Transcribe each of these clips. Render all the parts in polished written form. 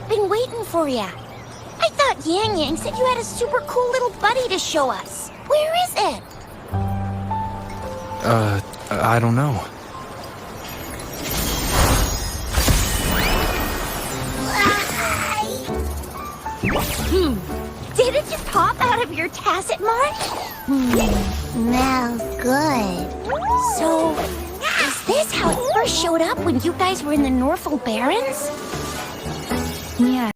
been waiting for ya. I thought Yang Yang said you had a super cool little buddy to show us. Where is it? I don't know. Did it just pop out of your tacit mark? Smells good. So, is this how it first showed up when you guys were in the Norfolk Barrens? Yeah.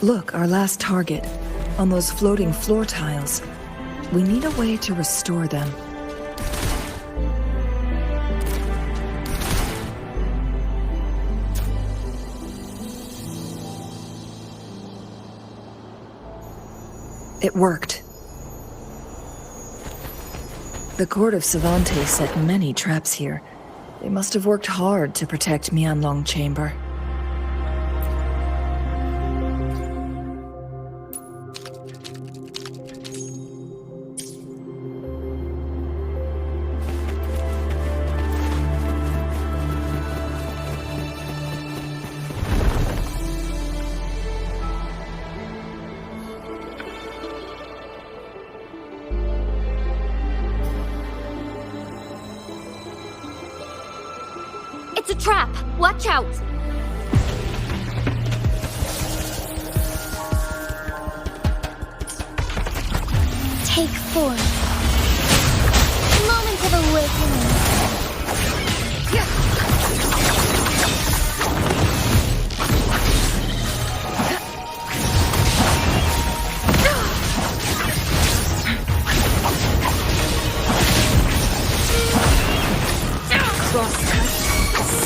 Look, our last target. On those floating floor tiles. We need a way to restore them. It worked. The court of Savantes set many traps here. They must have worked hard to protect Mianlong Chamber. It's a trap! Watch out! Take 4. Moment of awakening.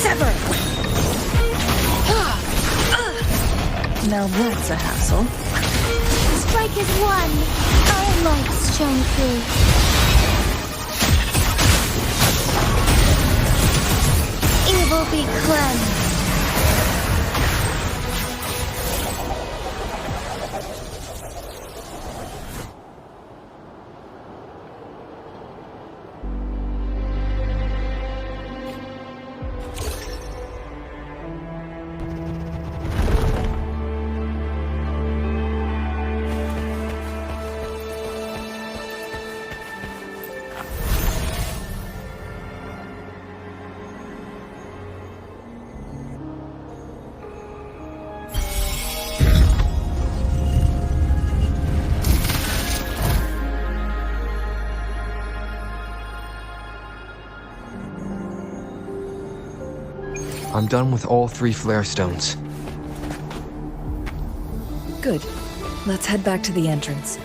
Sever! Now that's a hassle. Strike is one. Our lights shine through. Evil be cleansed. I'm done with all 3 flare stones. Good. Let's head back to the entrance.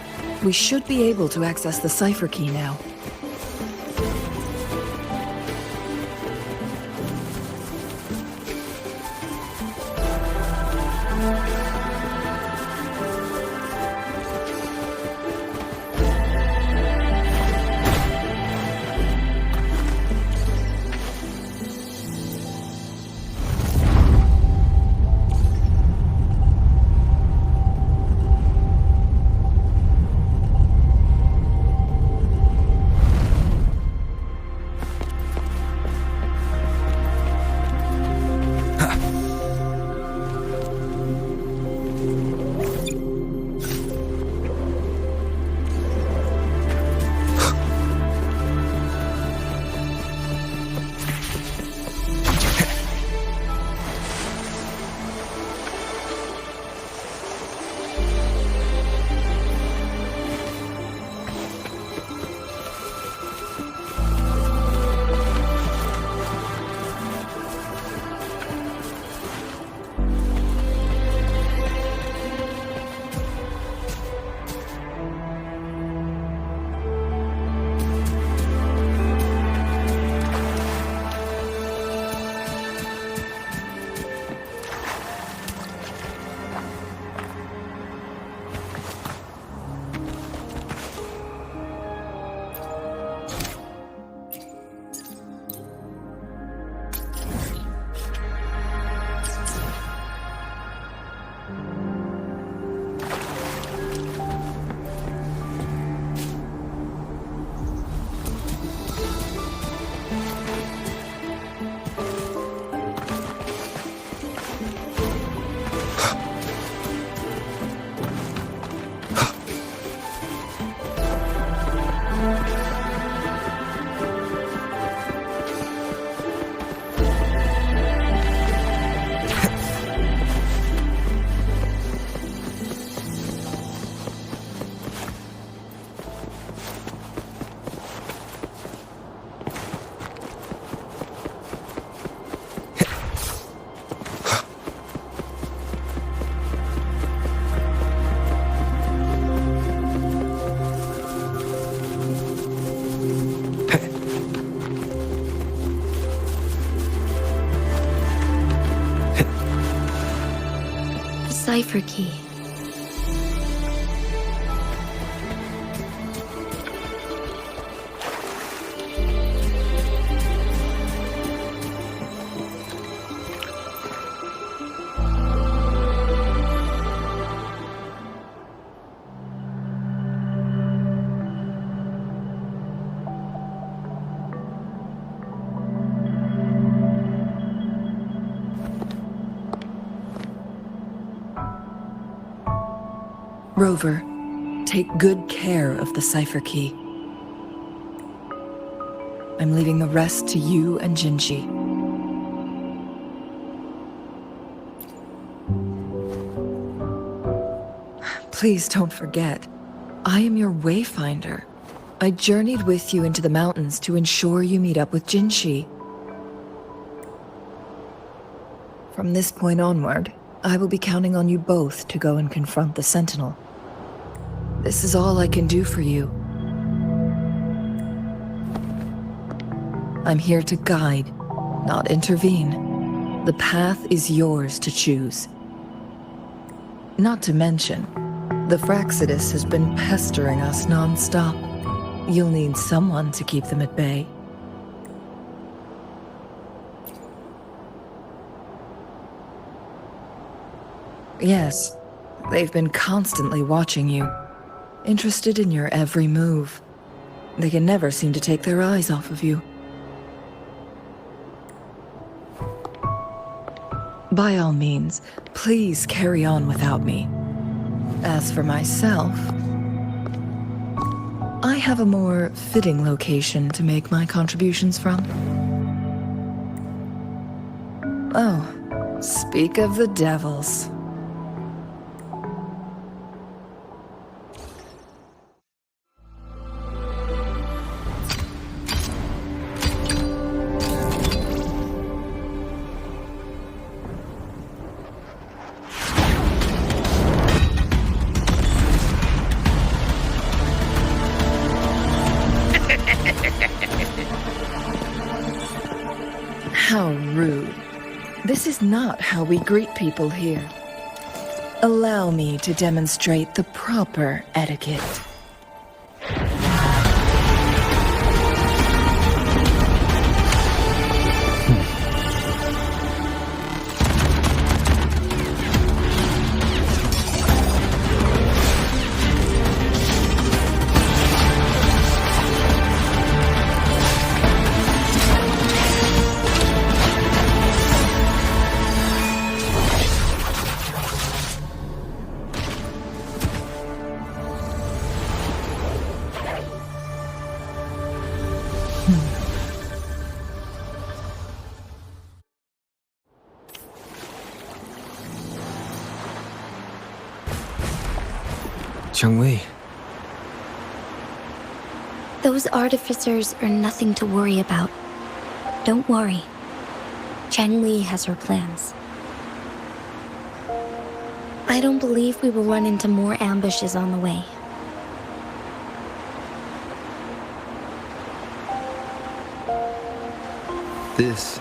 We should be able to access the cipher key now. cipher key. Rover, take good care of the cipher key. I'm leaving the rest to you and Jinshi. Please don't forget, I am your wayfinder. I journeyed with you into the mountains to ensure you meet up with Jinshi. From this point onward, I will be counting on you both to go and confront the Sentinel. This is all I can do for you. I'm here to guide, not intervene. The path is yours to choose. Not to mention, the Fraxidus has been pestering us non-stop. You'll need someone to keep them at bay. Yes, they've been constantly watching you, interested in your every move. They can never seem to take their eyes off of you. By all means, please carry on without me. As for myself, I have a more fitting location to make my contributions from. Oh, speak of the devils. How rude. This is not how we greet people here. Allow me to demonstrate the proper etiquette. Changwei, Those artificers are nothing to worry about. Don't worry. Changli has her plans. I don't believe we will run into more ambushes on the way. this...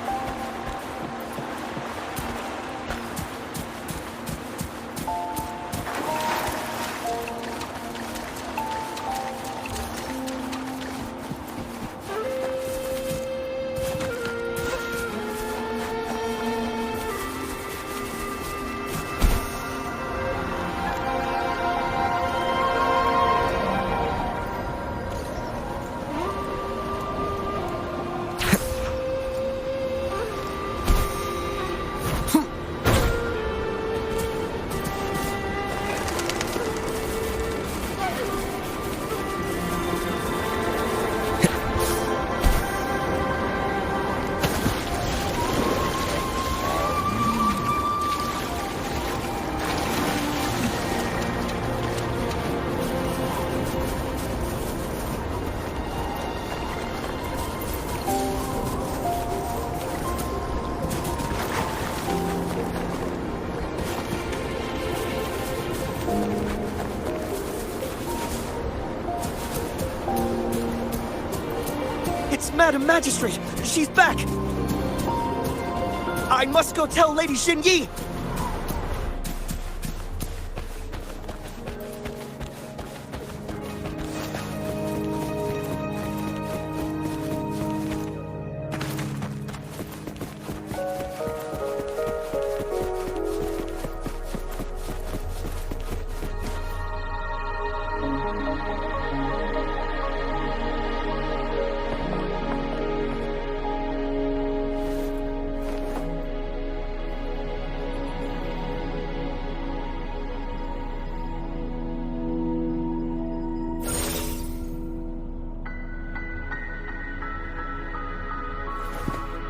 Madam Magistrate! She's back! I must go tell Lady Xinyi!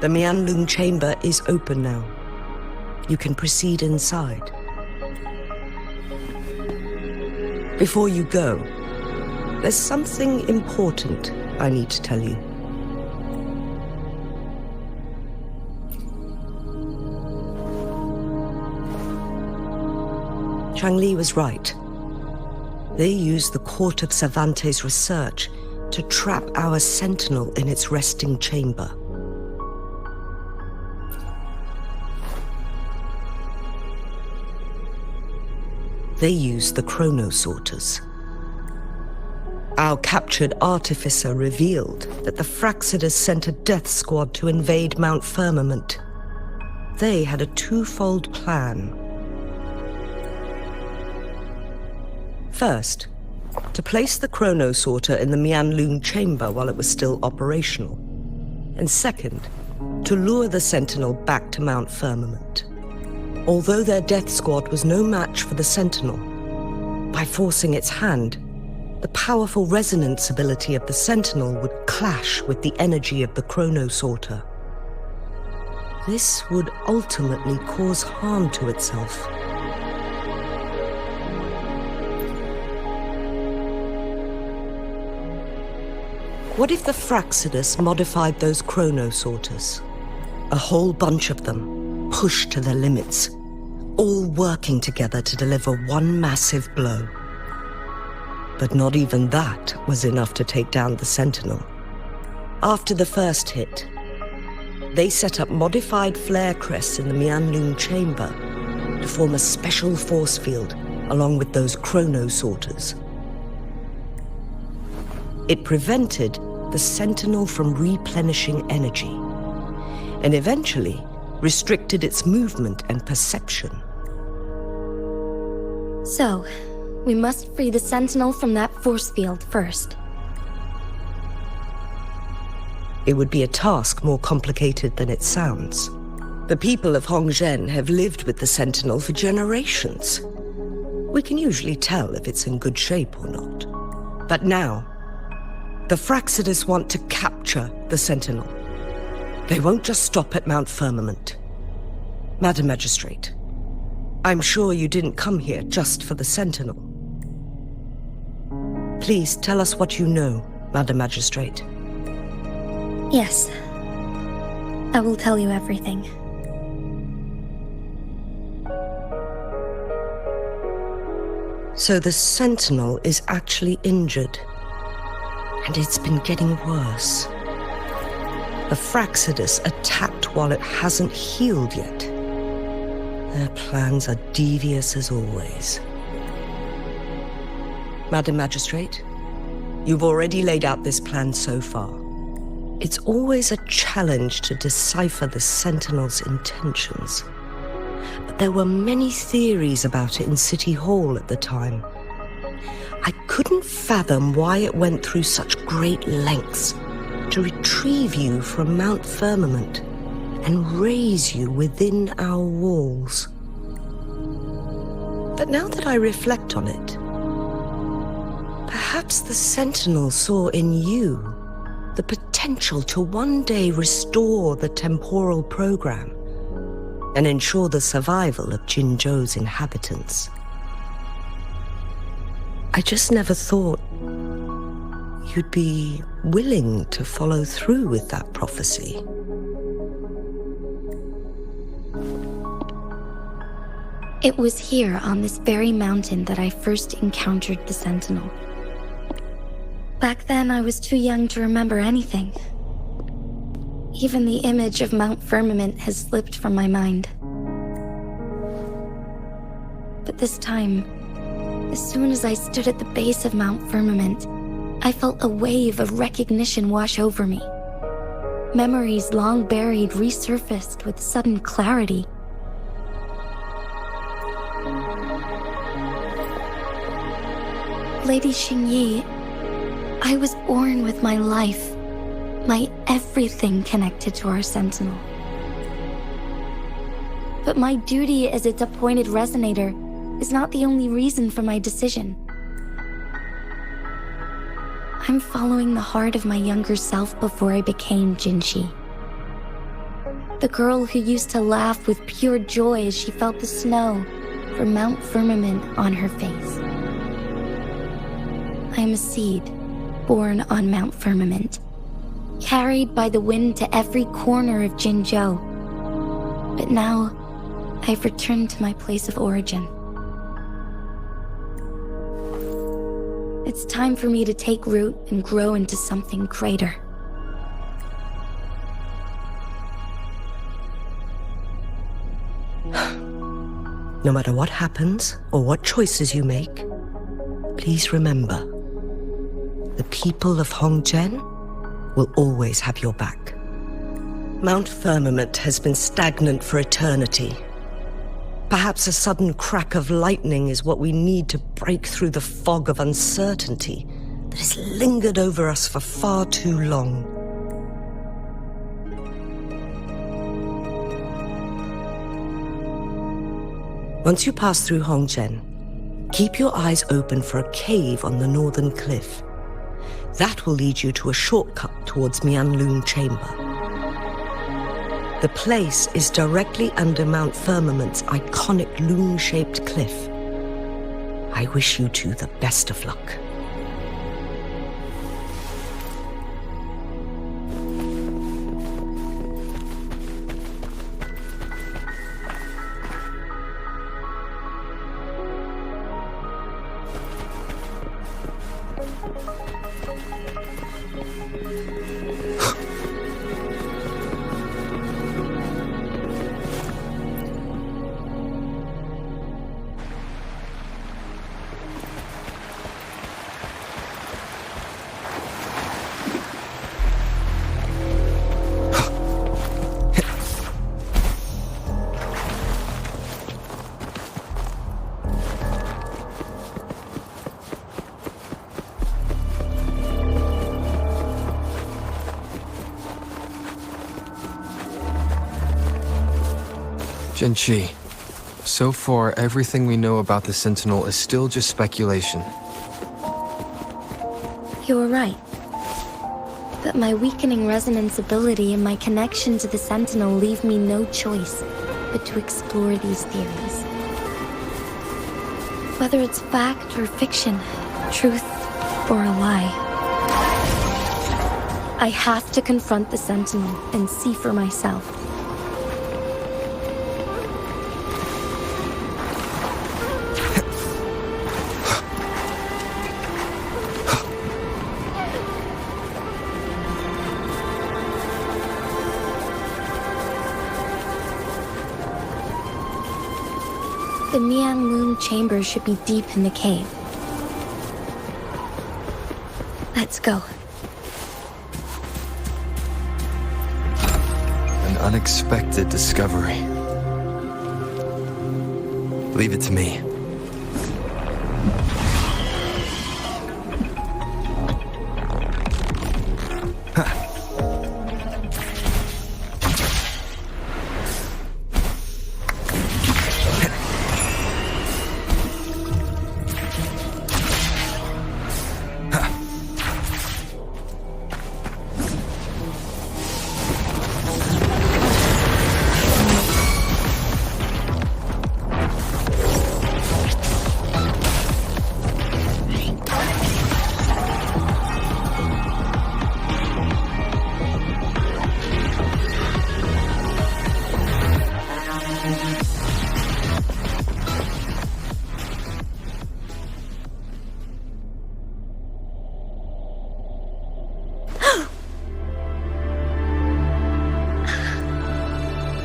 The Mianlun chamber is open now. You can proceed inside. Before you go, there's something important I need to tell you. Changli was right. They used the Court of Cervantes' research to trap our sentinel in its resting chamber. They used the chronosorters. Our captured artificer revealed that the Fraxidus sent a death squad to invade Mount Firmament. They had a twofold plan. First, to place the chronosorter in the Mianlun chamber while it was still operational. And second, to lure the Sentinel back to Mount Firmament. Although their death squad was no match for the Sentinel, by forcing its hand, the powerful resonance ability of the Sentinel would clash with the energy of the chronosorter. This would ultimately cause harm to itself. What if the Fraxidus modified those chronosorters? A whole bunch of them, pushed to their limits, all working together to deliver one massive blow. But not even that was enough to take down the Sentinel. After the first hit, they set up modified flare crests in the Mianlun chamber to form a special force field along with those chronosorters. It prevented the Sentinel from replenishing energy, and eventually restricted its movement and perception. So, we must free the Sentinel from that force field first. It would be a task more complicated than it sounds. The people of Hongzhen have lived with the Sentinel for generations. We can usually tell if it's in good shape or not. But now, the Fraxidus want to capture the Sentinel. They won't just stop at Mount Firmament. Madam Magistrate, I'm sure you didn't come here just for the Sentinel. Please tell us what you know, Madam Magistrate. Yes. I will tell you everything. So the Sentinel is actually injured. And it's been getting worse. The Fraxidus attacked while it hasn't healed yet. Their plans are devious as always. Madam Magistrate, you've already laid out this plan so far. It's always a challenge to decipher the Sentinel's intentions. But there were many theories about it in City Hall at the time. I couldn't fathom why it went through such great lengths to retrieve you from Mount Firmament and raise you within our walls. But now that I reflect on it, perhaps the Sentinel saw in you the potential to one day restore the temporal program and ensure the survival of Jinzhou's inhabitants. I just never thought you'd be willing to follow through with that prophecy. It was here on this very mountain that I first encountered the Sentinel. Back then, I was too young to remember anything. Even the image of Mount Firmament has slipped from my mind. But this time, as soon as I stood at the base of Mount Firmament, I felt a wave of recognition wash over me. Memories long buried resurfaced with sudden clarity. Lady Xingyi, I was born with my life, my everything connected to our Sentinel. But my duty as its appointed resonator is not the only reason for my decision. I'm following the heart of my younger self before I became Jinshi. The girl who used to laugh with pure joy as she felt the snow from Mount Firmament on her face. I am a seed born on Mount Firmament, carried by the wind to every corner of Jinzhou. But now, I've returned to my place of origin. It's time for me to take root and grow into something greater. No matter what happens or what choices you make, please remember, the people of Hongzhen will always have your back. Mount Firmament has been stagnant for eternity. Perhaps a sudden crack of lightning is what we need to break through the fog of uncertainty that has lingered over us for far too long. Once you pass through Hongzhen, keep your eyes open for a cave on the northern cliff. That will lead you to a shortcut towards Mianlun Chamber. The place is directly under Mount Firmament's iconic loon-shaped cliff. I wish you two the best of luck. Jinshi, so far everything we know about the Sentinel is still just speculation. You were right. But my weakening resonance ability and my connection to the Sentinel leave me no choice but to explore these theories. Whether it's fact or fiction, truth or a lie, I have to confront the Sentinel and see for myself. The Mianlun Chamber should be deep in the cave. Let's go. An unexpected discovery. Leave it to me.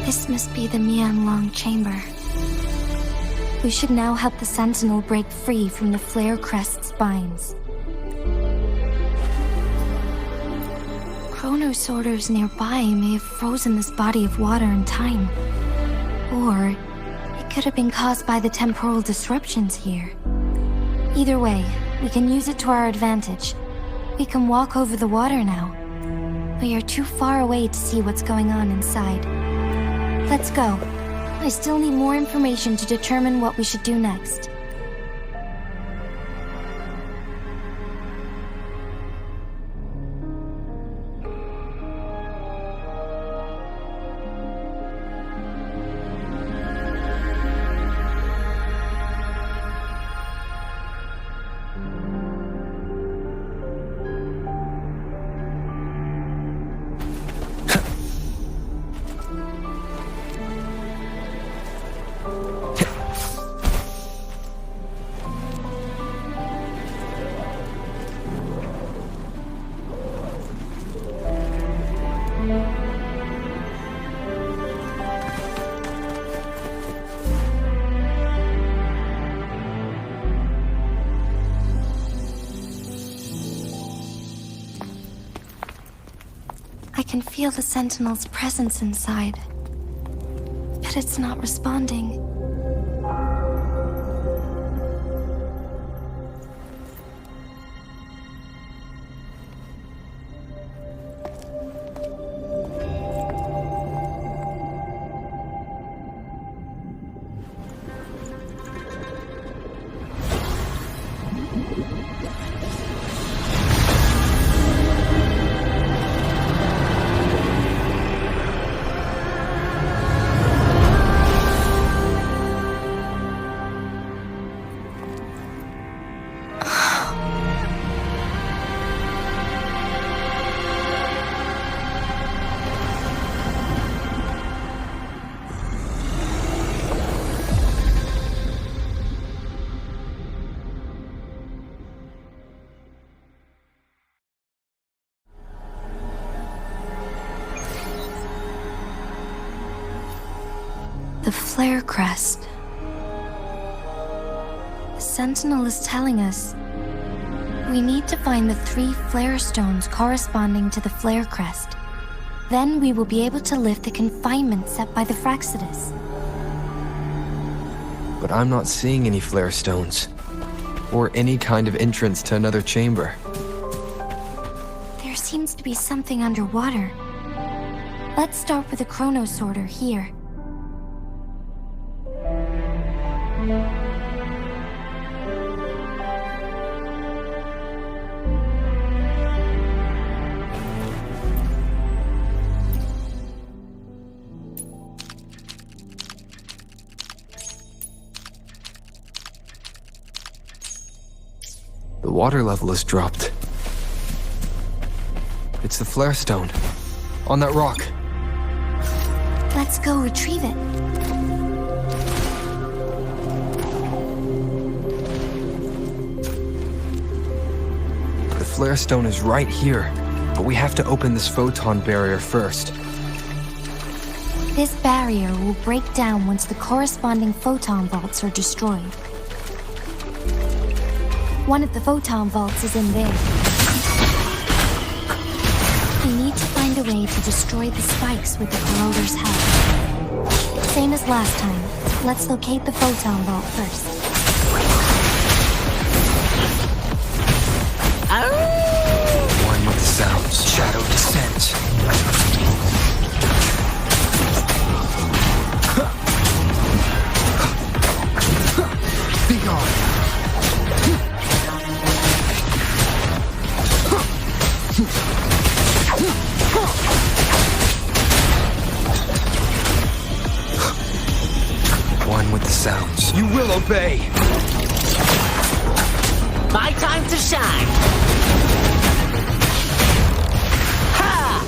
This must be the Mianlun Chamber. We should now help the Sentinel break free from the Flare Crest's binds. Chronosorters nearby may have frozen this body of water in time. Or it could have been caused by the temporal disruptions here. Either way, we can use it to our advantage. We can walk over the water now. We are too far away to see what's going on inside. Let's go. I still need more information to determine what we should do next. can feel the Sentinel's presence inside. But it's not responding. The flare crest. The Sentinel is telling us we need to find the 3 flare stones corresponding to the flare crest. Then we will be able to lift the confinement set by the Fraxidus. But I'm not seeing any flare stones, or any kind of entrance to another chamber. There seems to be something underwater. Let's start with the chrono sorter here. The water level has dropped. It's the flare stone, on that rock. Let's go retrieve it. The flare stone is right here, but we have to open this photon barrier first. This barrier will break down once the corresponding photon vaults are destroyed. One of the photon vaults is in there. We need to find a way to destroy the spikes with the corroder's help. Same as last time. Let's locate the photon vault first. One with the sounds. Shadow descent. Be gone. One with the sounds. You will obey! My time to shine! Ha!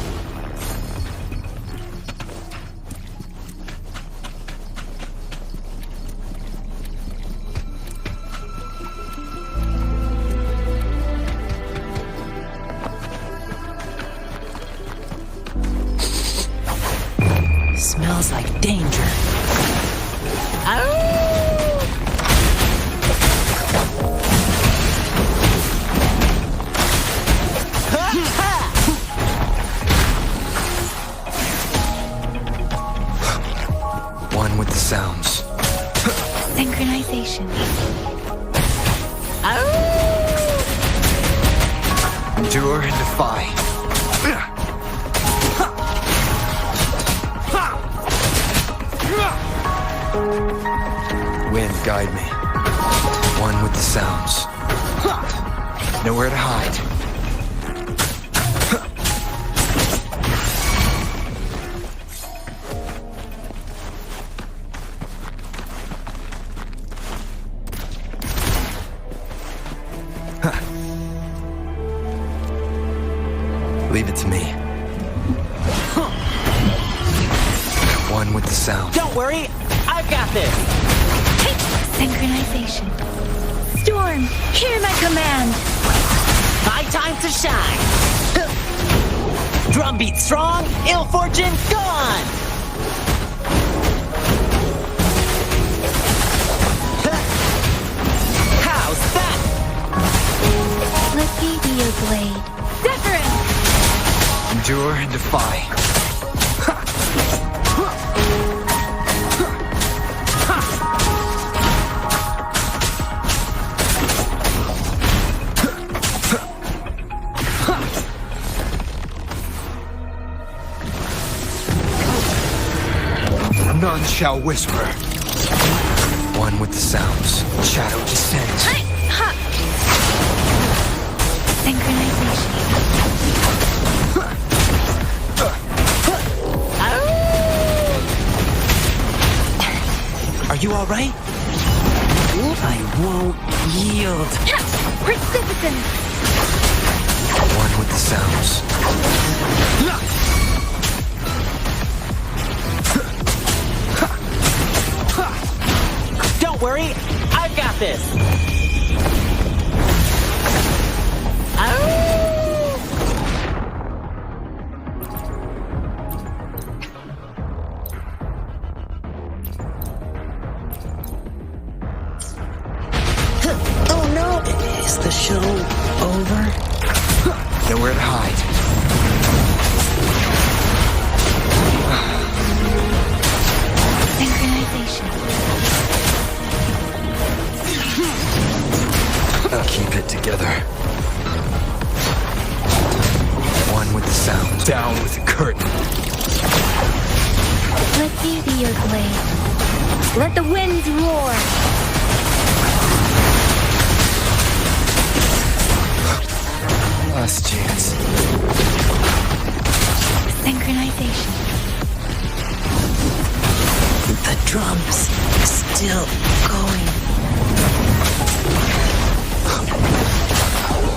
Smells like danger. One with the sounds. Synchronization. Endure and defy. Wind, guide me. One with the sounds. Nowhere to hide. Leave it to me. One with the sound. Don't worry, I've got this! Synchronization. Storm, hear my command! My time to shine! Drumbeat strong, ill fortune gone! How's that? Flippy wheel blade. Different! Endure and defy. None shall whisper. One with the sounds. Shadow descends. Synchronization. Are you all right? I won't yield. Precipitant. One with the sounds. Don't worry, I've got this. Oh no! Is the show over? Nowhere to hide. Synchronization. Keep it together. One with the sound. Down with the curtain. Let me be your blade. Let the winds roar. Last chance. Synchronization. The drums still going.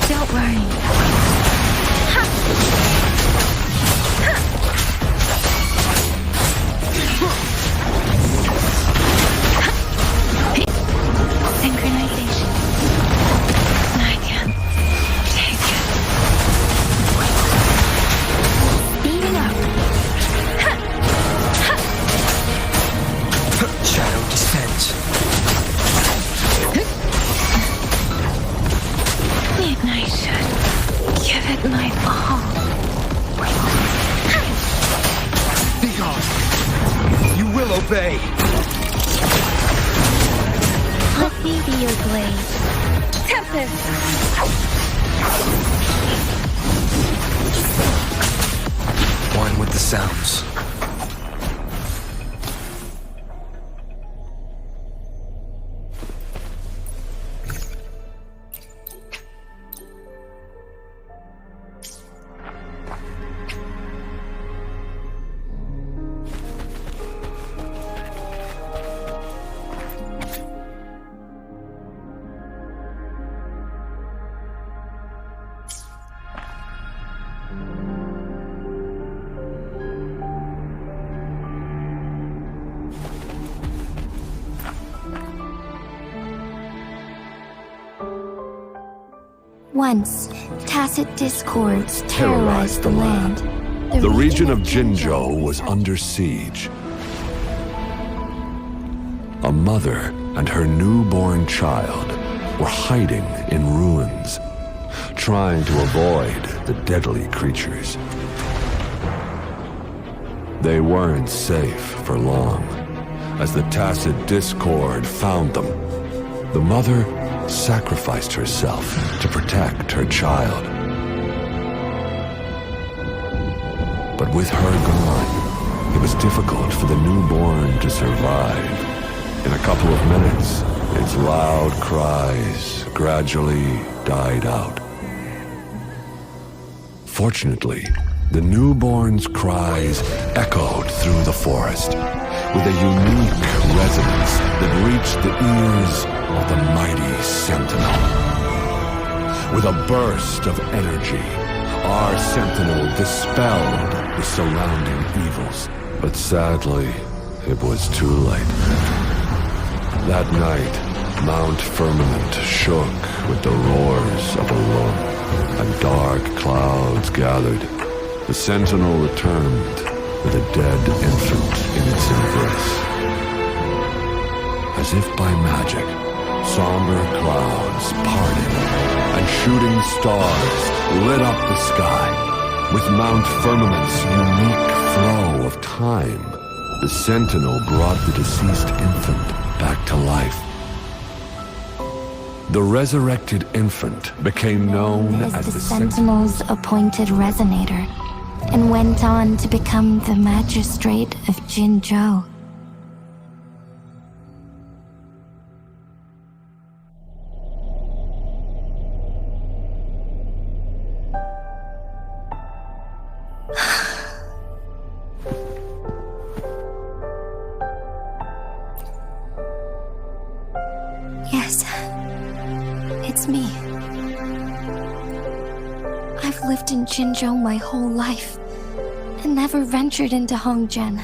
Don't worry. Synchronization. I can't take it. Speeding up. Shadow descends. I should give it my all. Be gone. You will obey. Let me be your blade. Tempest! One with the sounds. Once, tacit discords terrorized the land. The region of Jinzhou was under siege. A mother and her newborn child were hiding in ruins, trying to avoid the deadly creatures. They weren't safe for long, as the tacit discord found them. The mother sacrificed herself to protect her child. But with her gone, it was difficult for the newborn to survive. In a couple of minutes, its loud cries gradually died out. Fortunately, the newborn's cries echoed through the forest with a unique resonance that reached the ears of the mighty sentinel. With a burst of energy, our sentinel dispelled the surrounding evils. But sadly, it was too late. That night, Mount Firmament shook with the roars of a loon, and dark clouds gathered. The sentinel returned with a dead infant in its embrace. As if by magic, somber clouds parted, and shooting stars lit up the sky. With Mount Firmament's unique flow of time, the sentinel brought the deceased infant back to life. The resurrected infant became known as the Sentinel's appointed resonator, and went on to become the magistrate of Jinzhou. Yes, it's me. I've lived in Jinzhou my whole life and never ventured into Hongzhen.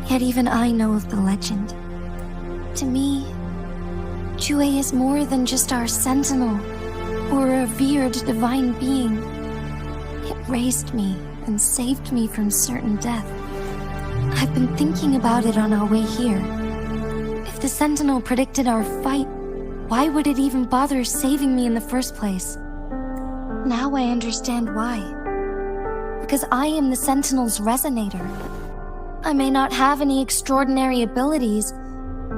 Yet even I know of the legend. To me, Jue is more than just our sentinel or a revered divine being. It raised me and saved me from certain death. I've been thinking about it on our way here. If the sentinel predicted our fight, why would it even bother saving me in the first place? Now I understand why. Because I am the sentinel's resonator. I may not have any extraordinary abilities,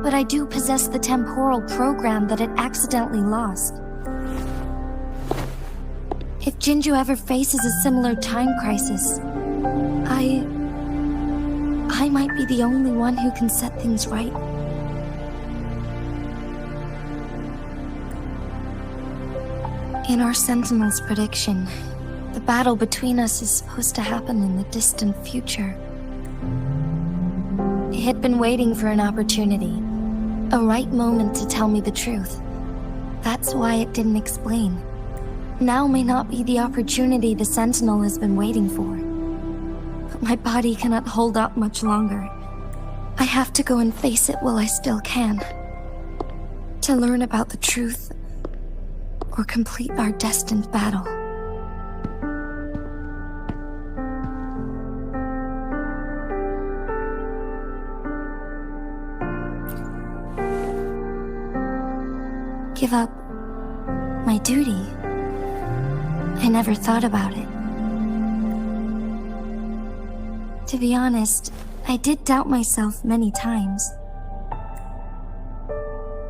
but I do possess the temporal program that it accidentally lost. If Jinzhou ever faces a similar time crisis, I might be the only one who can set things right. In our Sentinel's prediction, the battle between us is supposed to happen in the distant future. It had been waiting for an opportunity, a right moment to tell me the truth. That's why it didn't explain. Now may not be the opportunity the Sentinel has been waiting for. But my body cannot hold up much longer. I have to go and face it while I still can. To learn about the truth, or complete our destined battle. Give up my duty? I never thought about it. To be honest, I did doubt myself many times.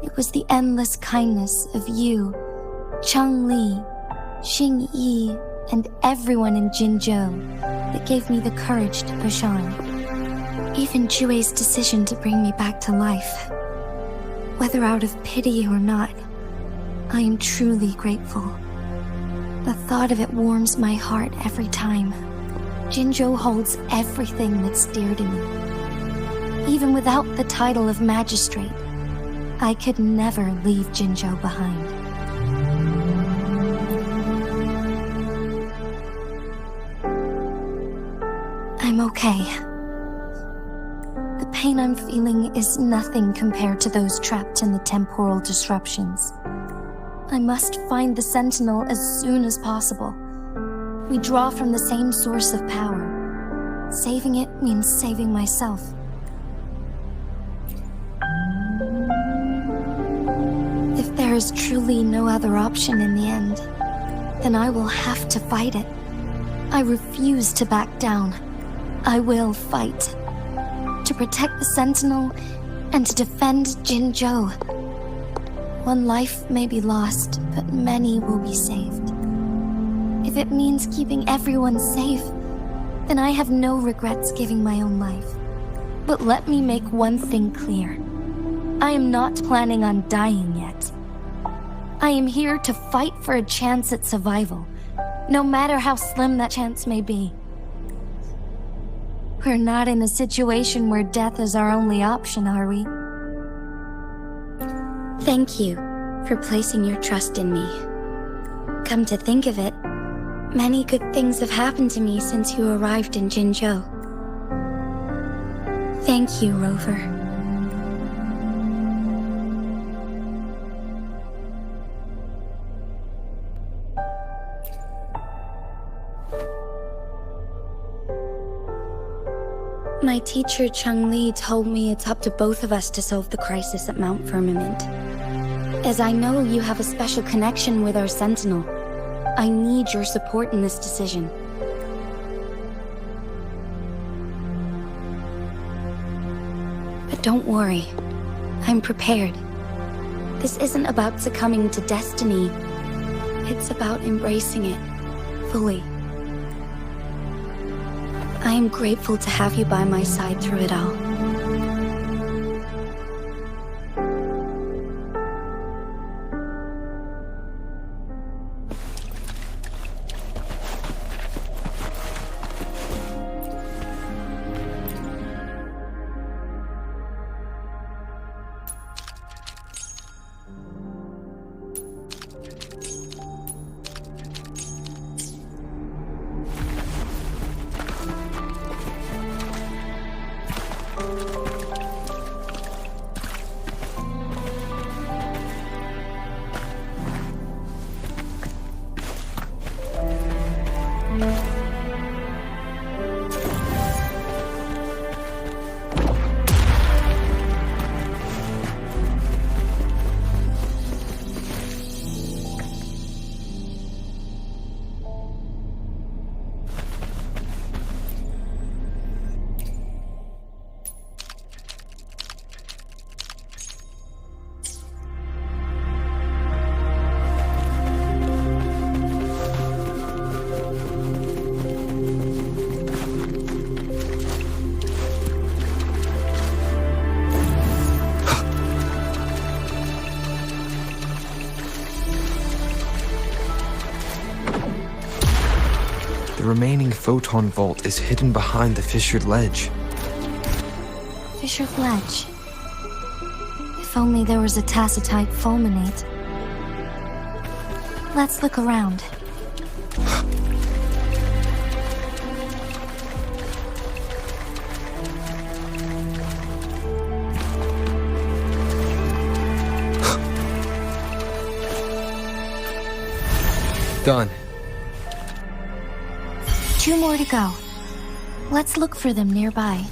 It was the endless kindness of you, Changli, Xing Yi, and everyone in Jinzhou that gave me the courage to push on. Even Jue's decision to bring me back to life. Whether out of pity or not, I am truly grateful. The thought of it warms my heart every time. Jinzhou holds everything that's dear to me. Even without the title of magistrate, I could never leave Jinzhou behind. I'm okay. The pain I'm feeling is nothing compared to those trapped in the temporal disruptions. I must find the Sentinel as soon as possible. We draw from the same source of power. Saving it means saving myself. If there is truly no other option in the end, then I will have to fight it. I refuse to back down. I will fight. To protect the Sentinel and to defend Jinzhou. One life may be lost, but many will be saved. If it means keeping everyone safe, then I have no regrets giving my own life. But let me make one thing clear. I am not planning on dying yet. I am here to fight for a chance at survival, no matter how slim that chance may be. We're not in a situation where death is our only option, are we? Thank you for placing your trust in me. Come to think of it, many good things have happened to me since you arrived in Jinzhou. Thank you, Rover. My teacher Changli told me it's up to both of us to solve the crisis at Mount Firmament. As I know you have a special connection with our Sentinel, I need your support in this decision. But don't worry, I'm prepared. This isn't about succumbing to destiny, it's about embracing it fully. I am grateful to have you by my side through it all. The remaining photon vault is hidden behind the fissured ledge. Fissured ledge. If only there was a tacitite fulminate. Let's look around. Done. 2 more to go. Let's look for them nearby.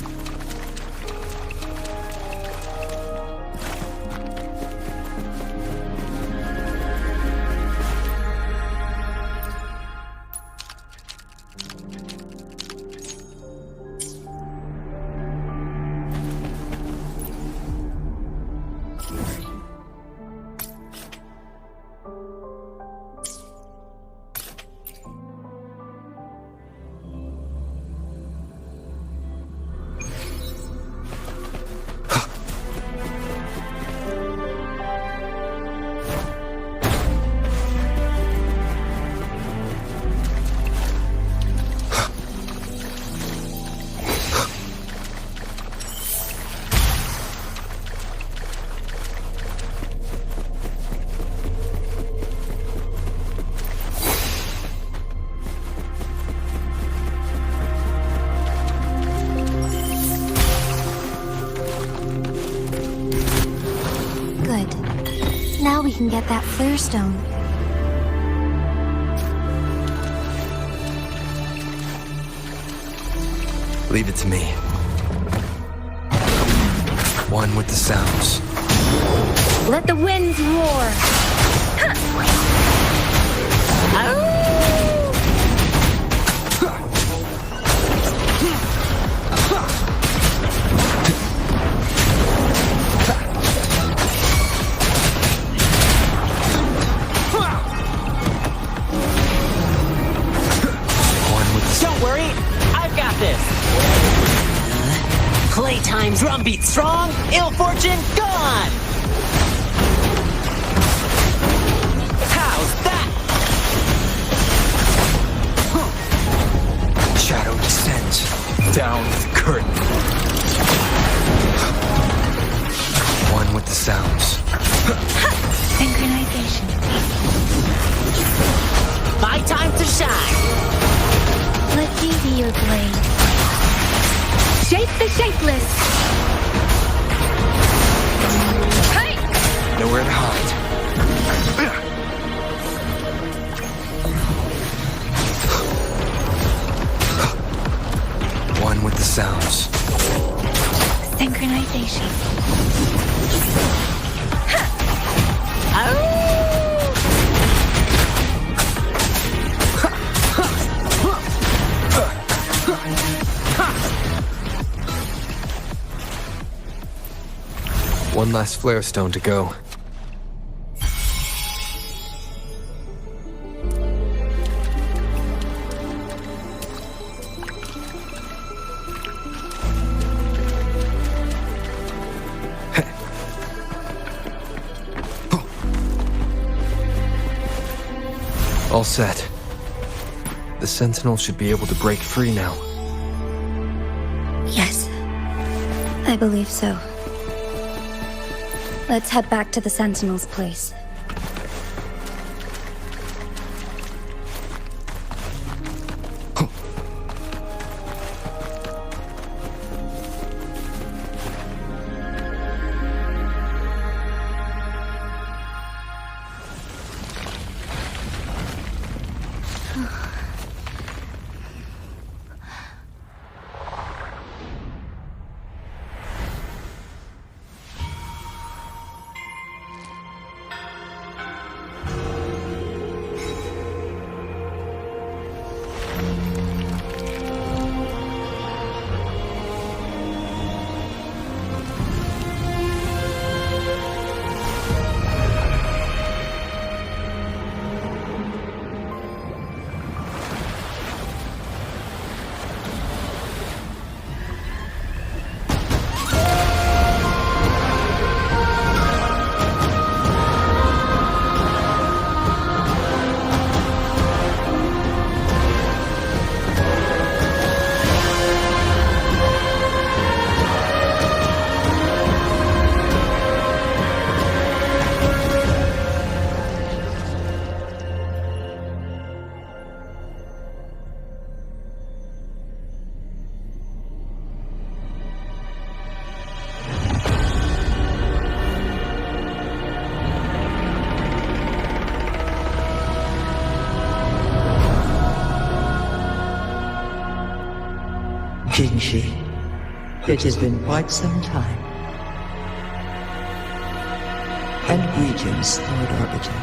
Now we can get that flare stone. Leave it to me. One with the sounds. Let the winds roar! Don't worry, I've got this. Playtime drumbeat strong, ill fortune gone. How's that? Shadow descends. Down the curtain. One with the sounds. Synchronization. My time to shine. Let me be your blade. Shape the shapeless! Hey! Nowhere to hide. One with the sounds. Synchronization. One last flare stone to go. All set. The Sentinel should be able to break free now. Yes. I believe so. Let's head back to the Sentinel's place. Jinshi. It has been quite some time. And greetings, Lord Arbiter.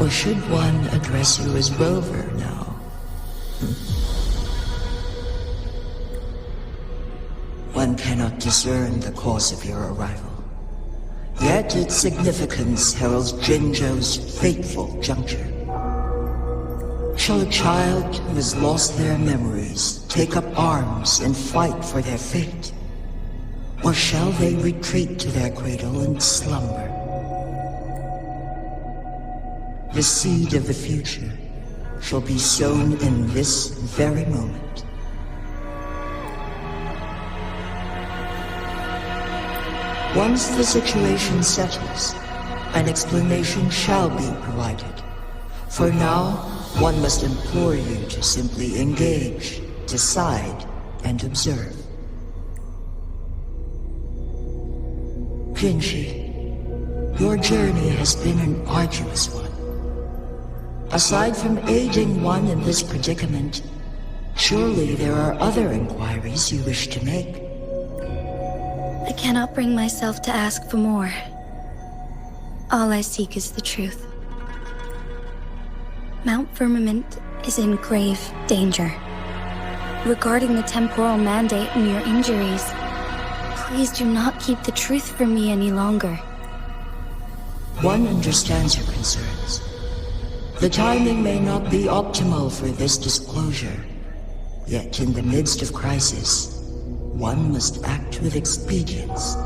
Or should one address you as Rover now? One cannot discern the cause of your arrival. Yet its significance heralds Jinzhou's fateful juncture. Shall a child who has lost their memories take up arms and fight for their fate? Or shall they retreat to their cradle and slumber? The seed of the future shall be sown in this very moment. Once the situation settles, an explanation shall be provided. For now, one must implore you to simply engage, decide, and observe. Jinshi, your journey has been an arduous one. Aside from aiding one in this predicament, surely there are other inquiries you wish to make. I cannot bring myself to ask for more. All I seek is the truth. Mount Firmament is in grave danger. Regarding the temporal mandate and your injuries, please do not keep the truth from me any longer. One understands your concerns. The timing may not be optimal for this disclosure, yet in the midst of crisis, one must act with expedience.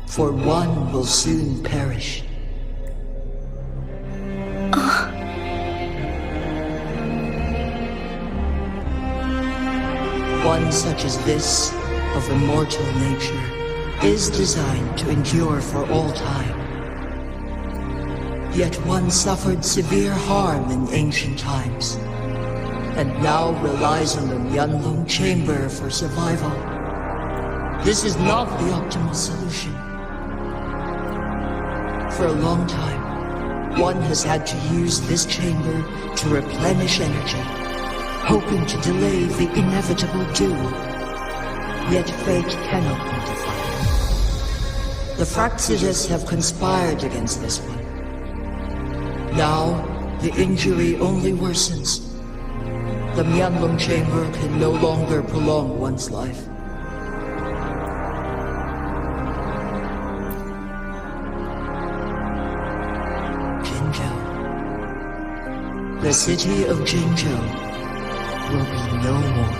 For one will soon perish. One such as this, of immortal nature, is designed to endure for all time. Yet one suffered severe harm in ancient times, and now relies on the Yinlin chamber for survival. This is not the optimal solution. For a long time, one has had to use this chamber to replenish energy, hoping to delay the inevitable doom. Yet fate cannot be defied. The Fraxidus have conspired against this one. Now, the injury only worsens. The Yinlin chamber can no longer prolong one's life. Jinzhou. The city of Jinzhou will be no more.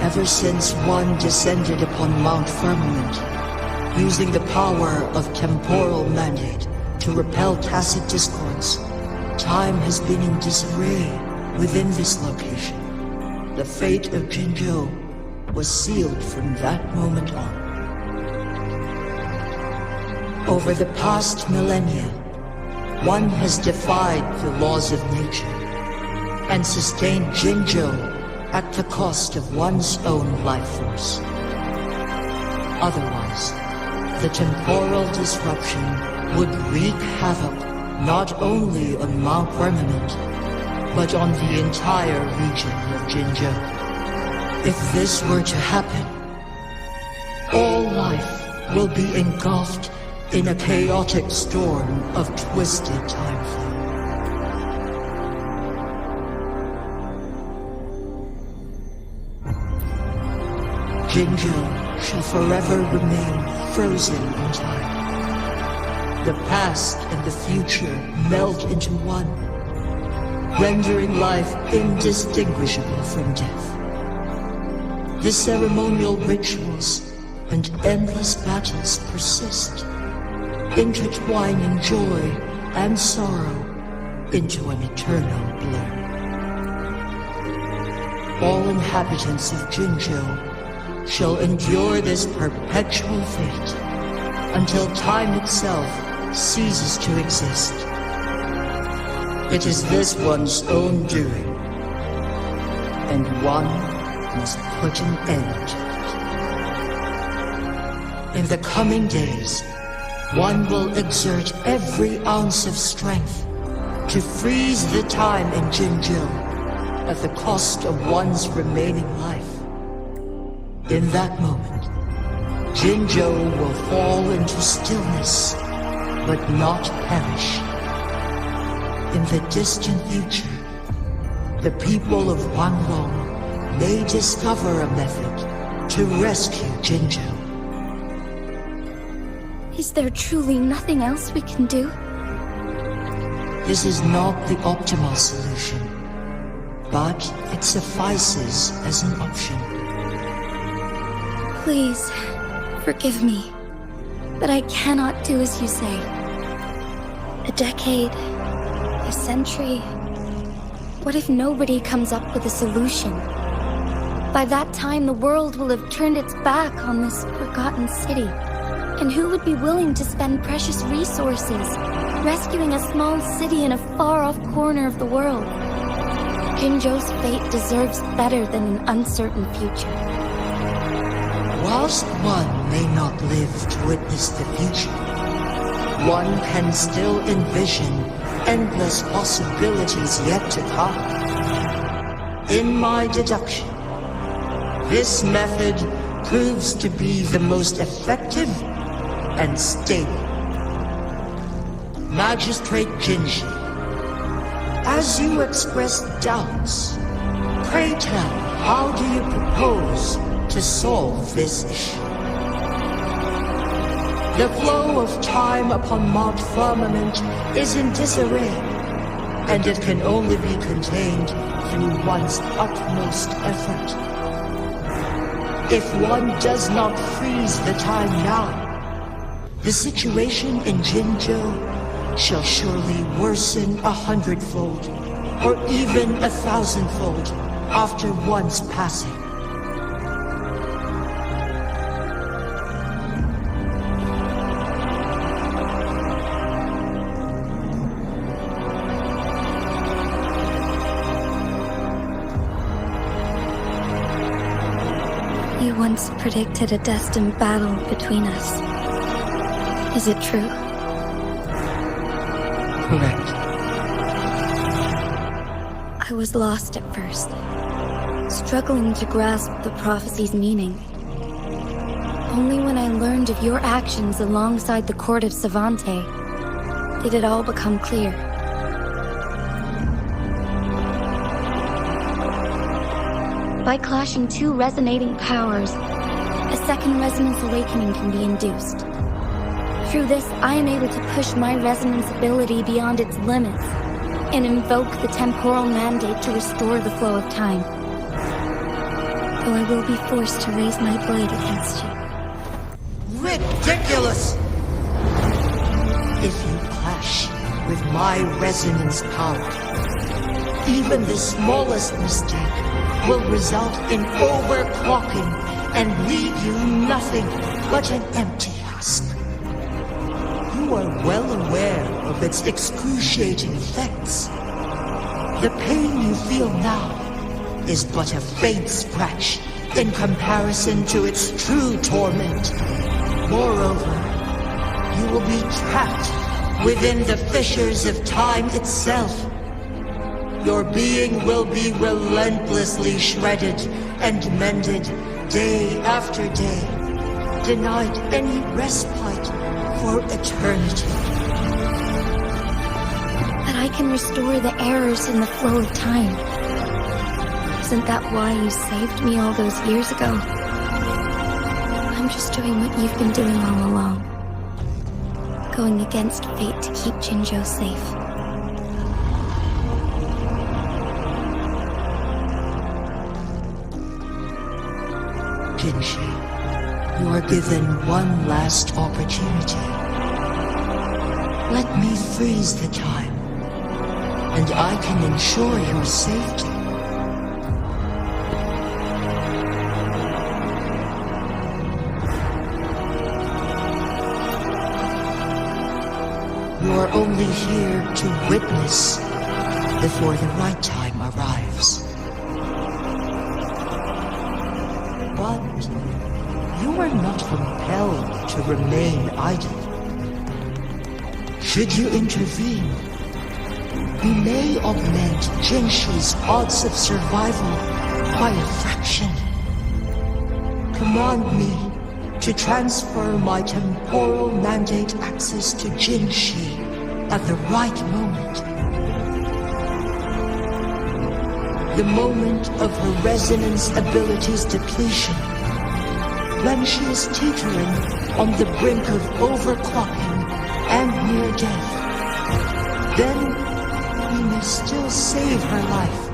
Ever since one descended upon Mount Firmament, using the power of temporal mandate to repel tacit discords, time has been in disarray within this location. The fate of Jinzhou was sealed from that moment on. Over the past millennia, one has defied the laws of nature and sustained Jinzhou at the cost of one's own life force. Otherwise, the temporal disruption would wreak havoc not only on Mount Firmament, but on the entire region of Jinzhou. If this were to happen, all life will be engulfed in a chaotic storm of twisted time flow. Jinzhou shall forever remain frozen in time. The past and the future melt into one, rendering life indistinguishable from death. The ceremonial rituals and endless battles persist, intertwining joy and sorrow into an eternal blur. All inhabitants of Jinzhou shall endure this perpetual fate until time itself ceases to exist. It is this one's own doing, and one must put an end to it. In the coming days, one will exert every ounce of strength to freeze the time in Jinji at the cost of one's remaining life. In that moment, Jinji will fall into stillness, but not perish. In the distant future, the people of Wanglong may discover a method to rescue Jinji. Is there truly nothing else we can do? This is not the optimal solution, but it suffices as an option. Please, forgive me, but I cannot do as you say. A decade, a century. What if nobody comes up with a solution? By that time, the world will have turned its back on this forgotten city. And who would be willing to spend precious resources rescuing a small city in a far-off corner of the world? Jinjo's fate deserves better than an uncertain future. Whilst one may not live to witness the future, one can still envision endless possibilities yet to come. In my deduction, this method proves to be the most effective and stable. Magistrate Jinshi, as you expressed doubts, pray tell, how do you propose to solve this issue? The flow of time upon Mount Firmament is in disarray, and it can only be contained through one's utmost effort. If one does not freeze the time now, the situation in Jinjo shall surely worsen 100-fold, or even 1,000-fold, after one's passing. You once predicted a destined battle between us. Is it true? Correct. I was lost at first, struggling to grasp the prophecy's meaning. Only when I learned of your actions alongside the court of Savante did it all become clear. By clashing two resonating powers, a second resonance awakening can be induced. Through this, I am able to push my resonance ability beyond its limits and invoke the temporal mandate to restore the flow of time. Though I will be forced to raise my blade against you. Ridiculous! If you clash with my resonance power, even the smallest mistake will result in overclocking and leave you nothing but an empty husk. You are well aware of its excruciating effects. The pain you feel now is but a faint scratch in comparison to its true torment. Moreover, you will be trapped within the fissures of time itself. Your being will be relentlessly shredded and mended day after day, denied any respite for eternity. But I can restore the errors in the flow of time. Isn't that why you saved me all those years ago? I'm just doing what you've been doing all along. Going against fate to keep Jinjo safe. Jinshi, you are given one last opportunity. Let me freeze the time, and I can ensure your safety. You are only here to witness before the right time arrives. But you are not compelled to remain idle. Should you intervene, you may augment Jinshi's odds of survival by a fraction. Command me to transfer my temporal mandate access to Jinshi at the right moment. The moment of her resonance ability's depletion, when she is teetering on the brink of overclocking and near death. Then we may still save her life.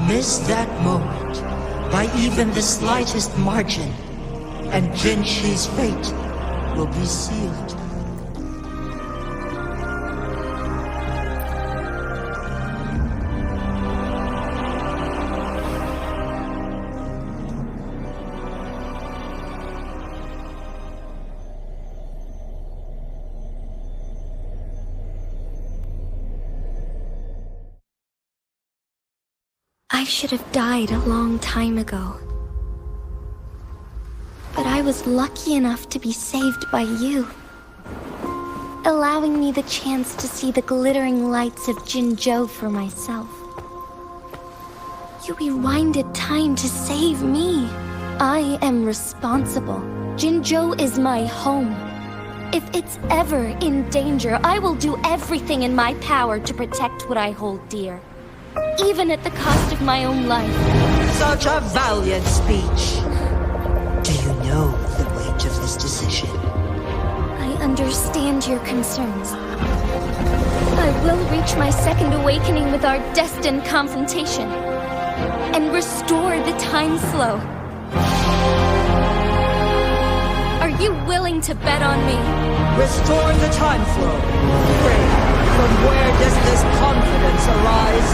Miss that moment by even the slightest margin, and Jinshi's fate will be sealed. I should have died a long time ago. But I was lucky enough to be saved by you, allowing me the chance to see the glittering lights of Jinzhou for myself. You rewinded time to save me. I am responsible. Jinzhou is my home. If it's ever in danger, I will do everything in my power to protect what I hold dear, even at the cost of my own life. Such a valiant speech. Do you know the weight of this decision? I understand your concerns. I will reach my second awakening with our destined confrontation and restore the time flow. Are you willing to bet on me? Restore the time flow. Pray, from where does this confidence arise?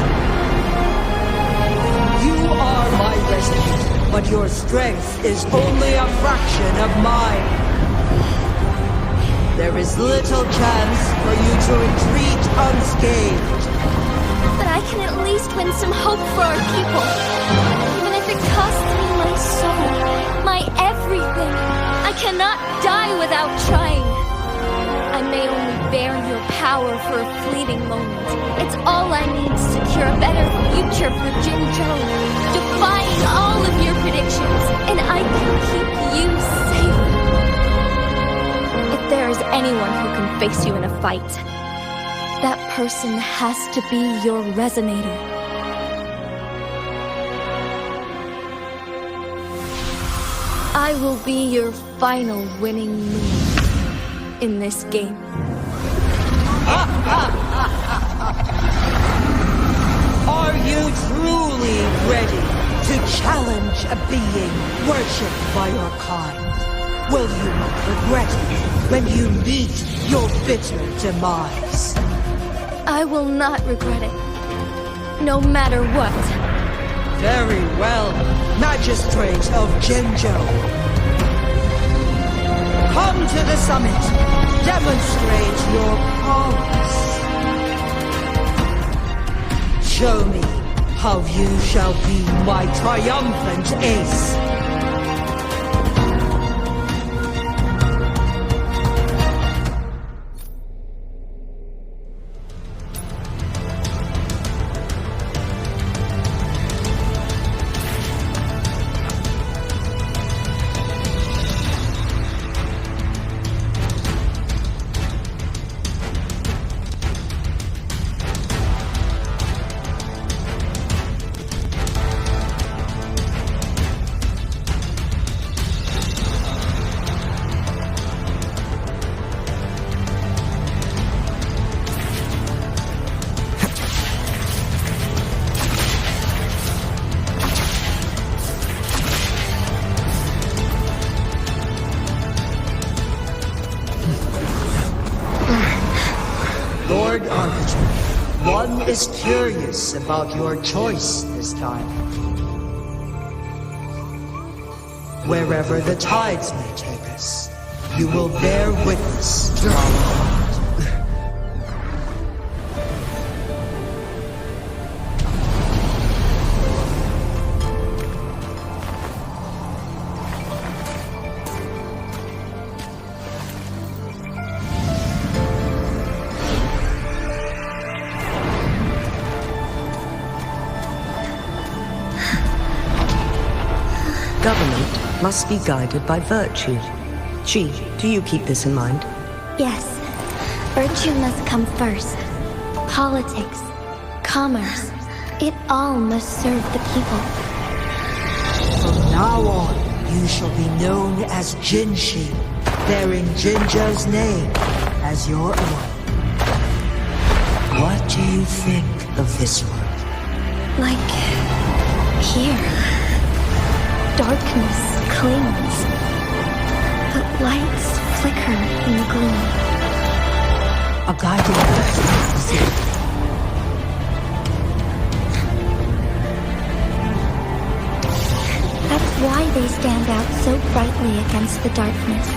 You are my resident, but your strength is only a fraction of mine. There is little chance for you to retreat unscathed. But I can at least win some hope for our people. Even if it costs me my soul, my everything. I cannot die without trying. I may only bear your power for a fleeting moment. It's all I need to secure a better future for Jinzhou, defying all of your predictions, and I can keep you safe. If there is anyone who can face you in a fight, that person has to be your resonator. I will be your final winning move in this game. Are you truly ready to challenge a being worshipped by your kind? Will you not regret it when you meet your bitter demise? I will not regret it, no matter what. Very well, Magistrate of Jinzhou. Come to the summit. Demonstrate your prowess. Show me how you shall be my triumphant ace. Lord Arbiter, one is curious about your choice this time. Wherever the tides may take us, you will bear witness to our heart. must be guided by virtue. Chi, do you keep this in mind? Yes, virtue must come first. Politics, commerce, it all must serve the people. From now on, you shall be known as Jinshi, bearing Jinjo's name as your own. What do you think of this world? Like here, darkness clings, but lights flicker in the gloom. A guiding light is it. That's why they stand out so brightly against the darkness.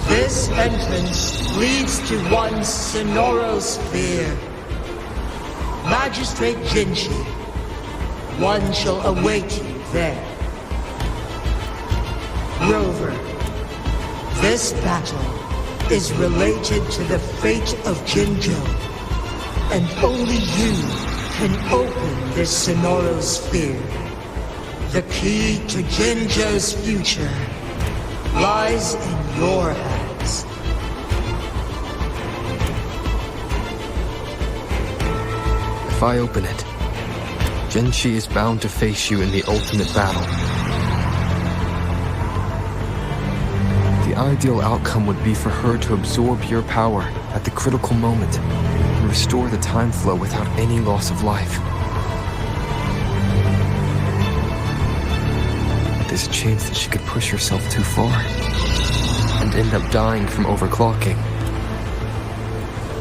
This entrance leads to one Sonoro sphere. Magistrate Jinshi, one shall await you there. Rover, this battle is related to the fate of Jinjo, and only you can open this Sonoro sphere. The key to Jinjo's future lies in your hands. If I open it, Jinshi is bound to face you in the ultimate battle. The ideal outcome would be for her to absorb your power at the critical moment and restore the time flow without any loss of life. But there's a chance that she could push herself too far and end up dying from overclocking.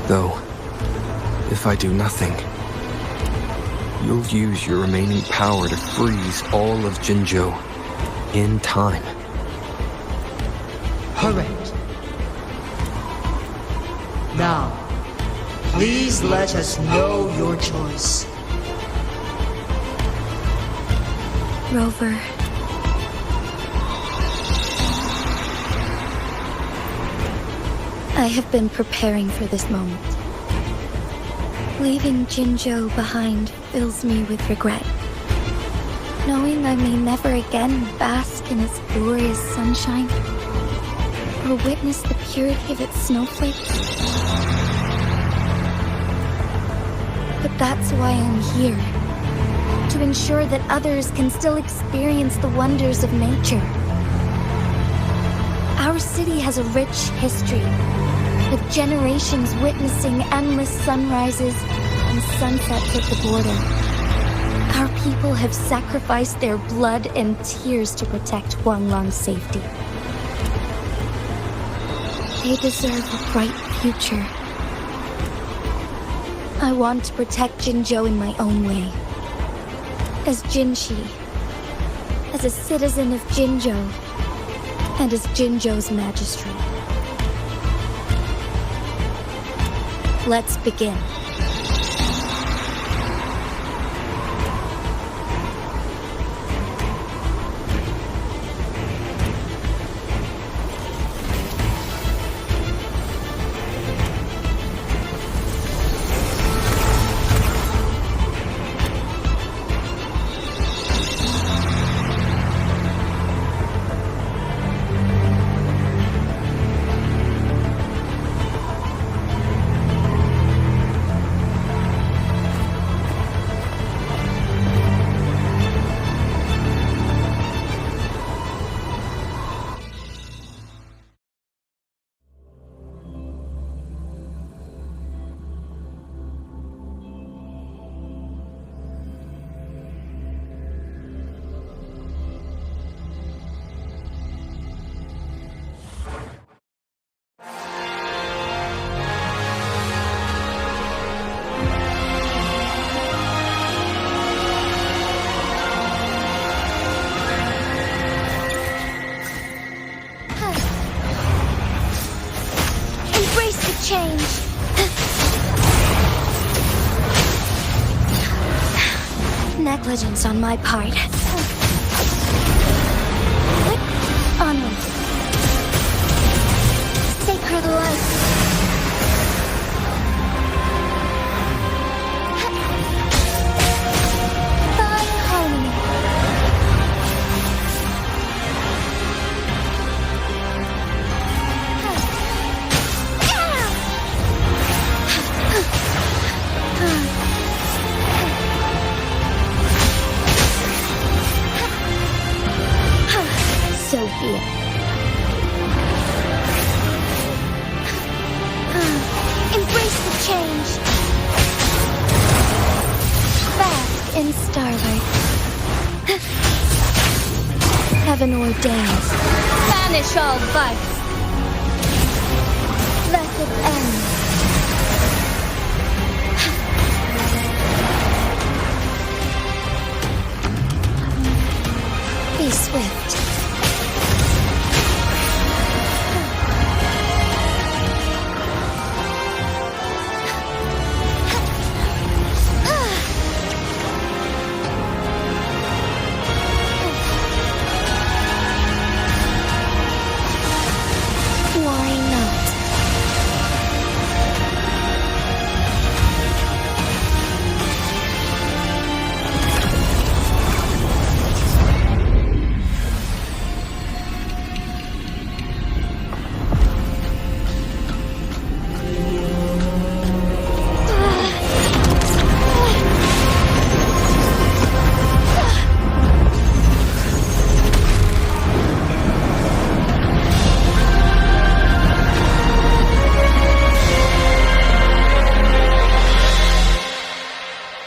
Though, if I do nothing, you'll use your remaining power to freeze all of Jinjo in time. Correct. Now, please let us know your choice. Rover. I have been preparing for this moment. Leaving Jinjo behind fills me with regret. Knowing I may never again bask in its glorious sunshine, or witness the purity of its snowflakes. But that's why I'm here. To ensure that others can still experience the wonders of nature. Our city has a rich history, with generations witnessing endless sunrises and sunsets at the border. Our people have sacrificed their blood and tears to protect Huanglong's safety. They deserve a bright future. I want to protect Jinjo in my own way. As Jinshi, as a citizen of Jinjo, and as Jinjo's magistrate. Let's begin. negligence on my part. Onward. Sacred light. Fine harmony. So be it. Embrace the change. Bask in starlight. Heaven ordained. Banish all vice. Let it end. Be swift. Why not?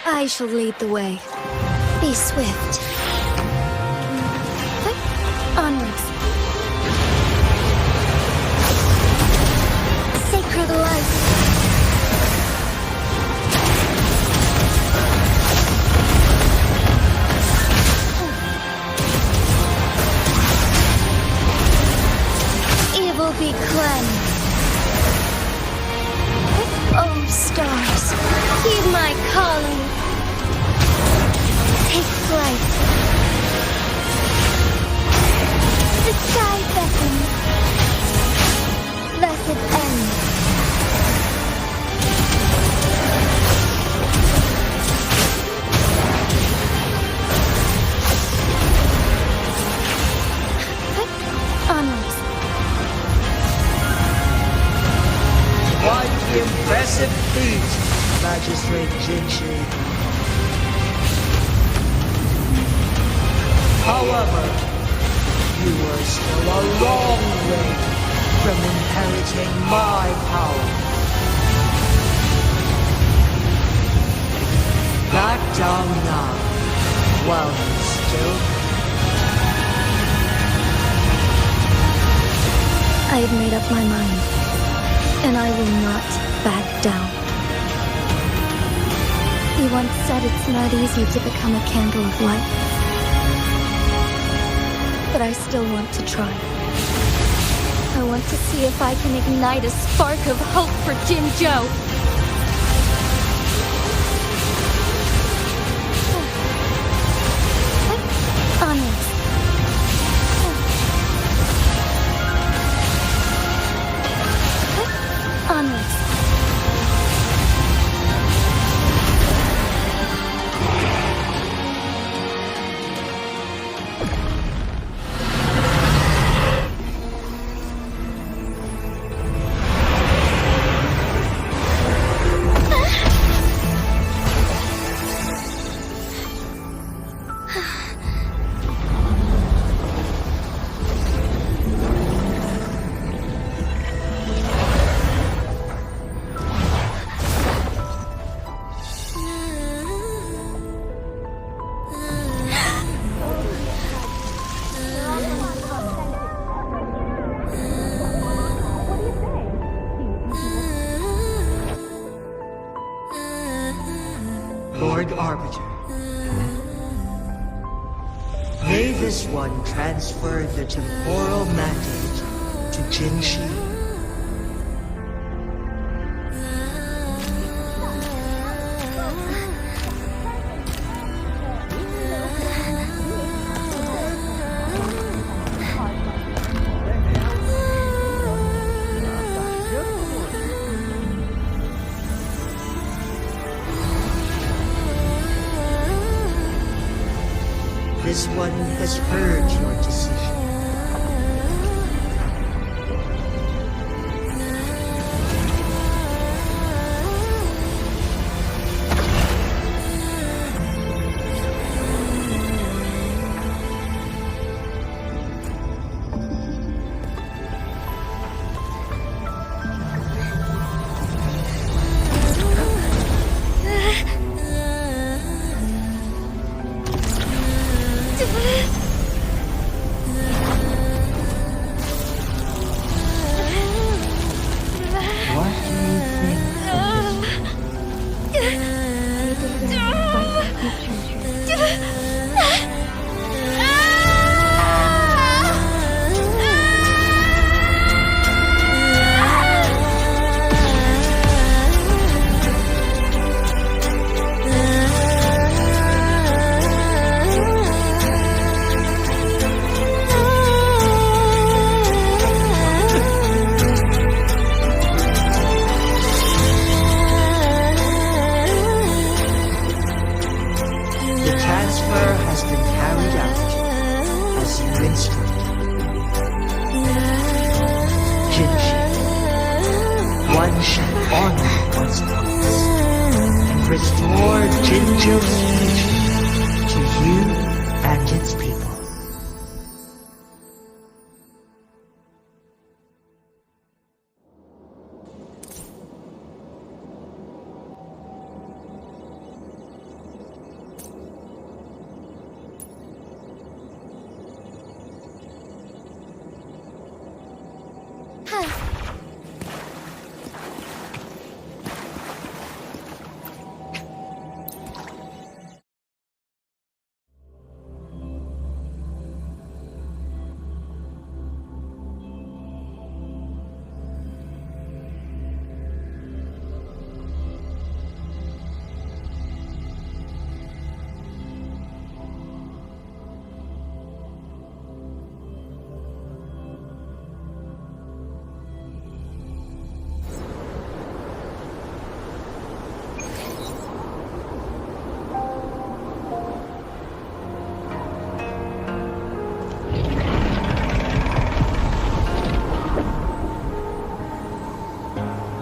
I shall lead the way. Be swift. Onwards. Sacred light. Evil be cleansed. Oh, stars, heed my calling. Take flight. The sky beckons. Let it end. Onwards. Quite the impressive feat, Magistrate Jinshi. However, you are still a long way from inheriting my power. Back down now, while you still I have made up my mind, and I will not back down. You once said it's not easy to become a candle of light. But I still want to try. I want to see if I can ignite a spark of hope for Jinzhou. Onwards. Onwards. Lord Arbiter. May this one transfer the temporal mandate to Jinshi. This one has heard your decision. Jinshi, one shall honor one's promise and restore Jinjo's future to you and its people.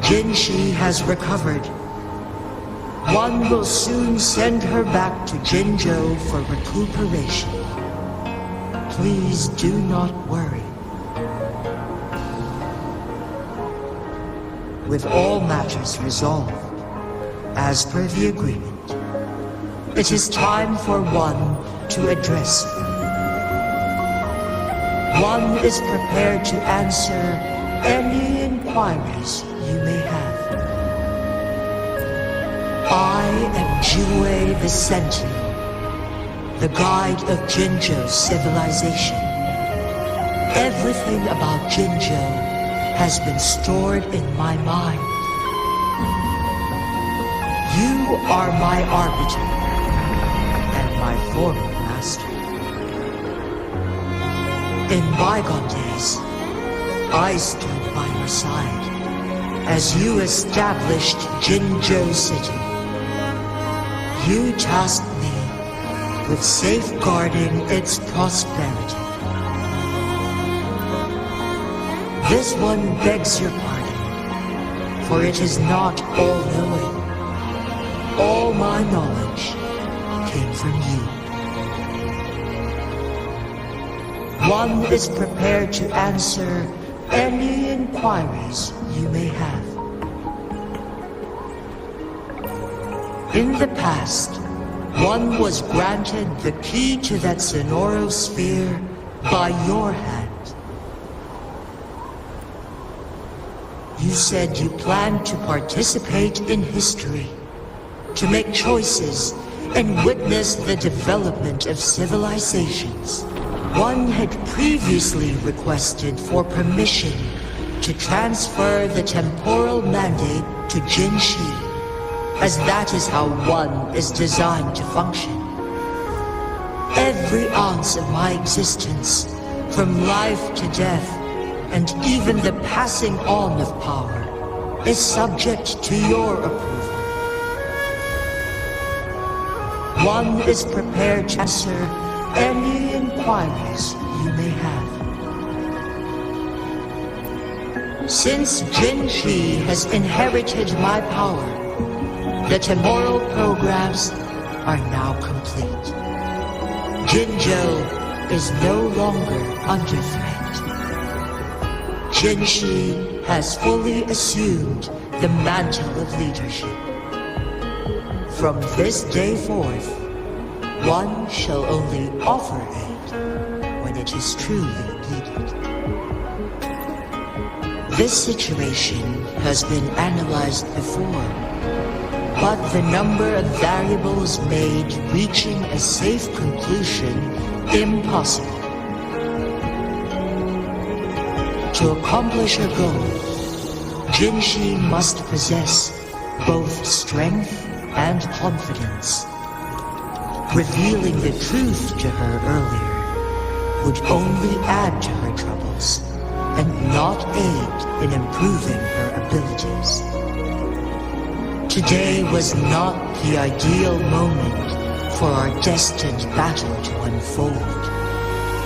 Jinshi has recovered. One will soon send her back to Jinjo for recuperation. Please do not worry. With all matters resolved, as per the agreement, it is time for one to address you. One is prepared to answer any inquiries you may have. I am Jue the Sentinel, the guide of Jinjo's civilization. Everything about Jinjo has been stored in my mind. You are my arbiter and my former master. In bygone days, I stood by your side as you established Jinjo City. You tasked me with safeguarding its prosperity. This one begs your pardon, for it is not all-knowing. All my knowledge came from you. One is prepared to answer any inquiries you may have. In the past, one was granted the key to that Sonoro sphere by your hand. You said you planned to participate in history, to make choices and witness the development of civilizations. One had previously requested for permission to transfer the temporal mandate to Jinshi, as that is how one is designed to function. Every ounce of my existence, from life to death, and even the passing on of power, is subject to your approval. One is prepared to answer any inquiries you may have. Since Jinshi has inherited my power, the temporal programs are now complete. Jinzhou is no longer under threat. Jinshi has fully assumed the mantle of leadership. From this day forth, one shall only offer aid when it is truly needed. This situation has been analyzed before, but the number of variables made reaching a safe conclusion impossible. To accomplish her goal, Jinshi must possess both strength and confidence. Revealing the truth to her earlier would only add to her troubles and not aid in improving her abilities. Today was not the ideal moment for our destined battle to unfold,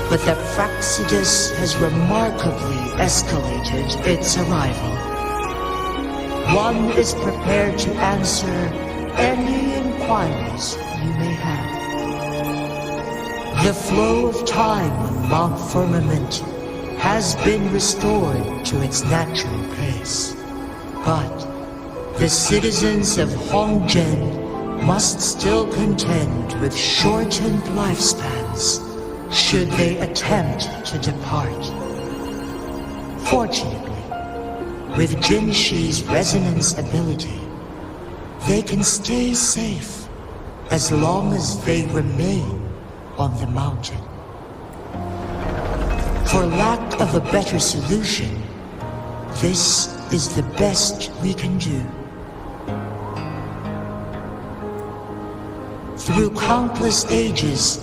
but the Fractsidus has remarkably escalated its arrival. One is prepared to answer any inquiries you may have. The flow of time on Mount Firmament has been restored to its natural pace, but the citizens of Hongzhen must still contend with shortened lifespans should they attempt to depart. Fortunately, with Jinshi's resonance ability, they can stay safe as long as they remain on the mountain. For lack of a better solution, this is the best we can do. Through countless ages,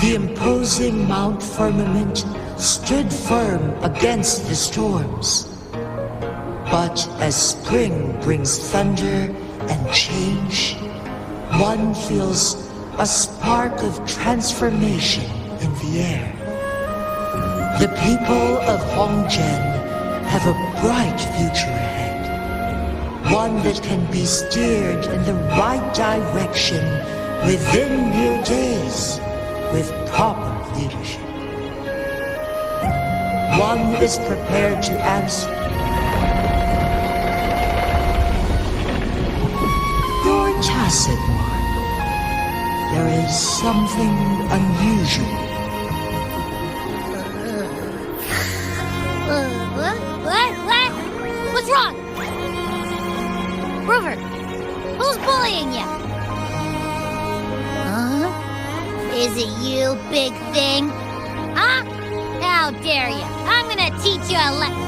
the imposing Mount Firmament stood firm against the storms. But as spring brings thunder and change, one feels a spark of transformation in the air. The people of Hongzhen have a bright future ahead, one that can be steered in the right direction within mere days with proper leadership. One is prepared to answer. Your tacit mark. There is something unusual. What? What's wrong? Rover, who's bullying you? Huh? Is it you, big thing? Huh? How dare you? I'm gonna teach you a lesson.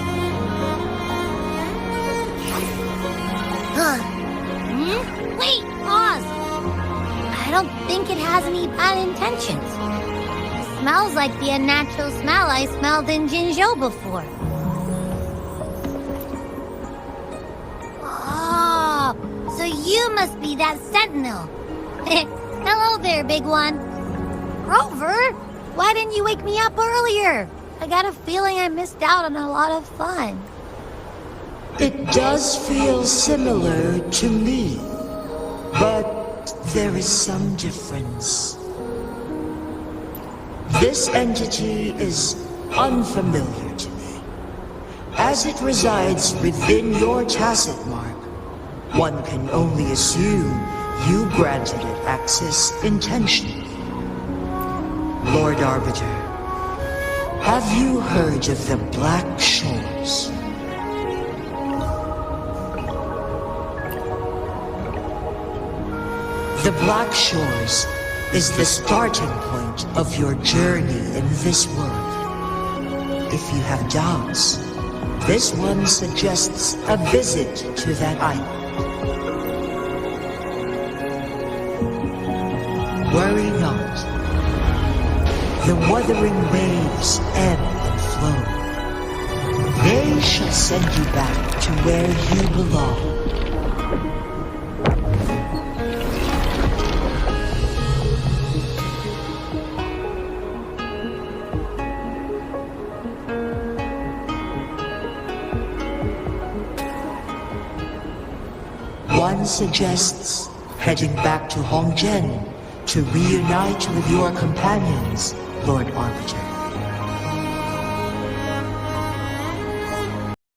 Wait, pause. I don't think it has any bad intentions. It smells like the unnatural smell I smelled in Jinzhou before. Oh, so you must be that sentinel. Hello there, big one. Rover, why didn't you wake me up earlier? I got a feeling I missed out on a lot of fun. It does feel similar to me, but there is some difference. This entity is unfamiliar to me. As it resides within your tacit mark, one can only assume you granted it access intentionally. Lord Arbiter, have you heard of the Black Shores? The Black Shores is the starting point of your journey in this world. If you have doubts, this one suggests a visit to that island. Worry not. The wuthering waves ebb and flow. They shall send you back to where you belong. One suggests heading back to Hongzhen to reunite with your companions, Lord Arbiter.